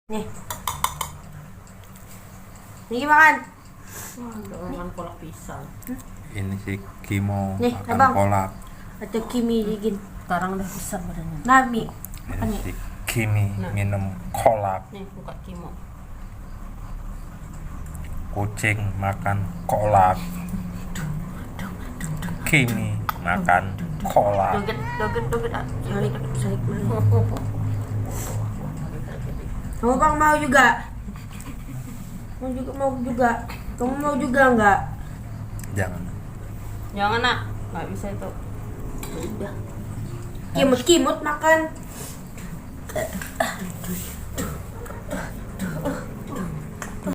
Nih. Nih makan. Dengan kolak pisang. Ini si Kimo Nih, makan abang. kolak. Atau Kimi digin. Sekarang udah besar badannya. Nami. Ini si Kimi Nah. minum kolak. Nih buka Kimo. Kucing makan kolak. Kimi makan kolak. Doget. Salik mana? Kamu bang mau juga? Mau juga. Kamu mau juga enggak? Jangan. Jangan nak, nggak bisa itu. Udah. Kimut makan.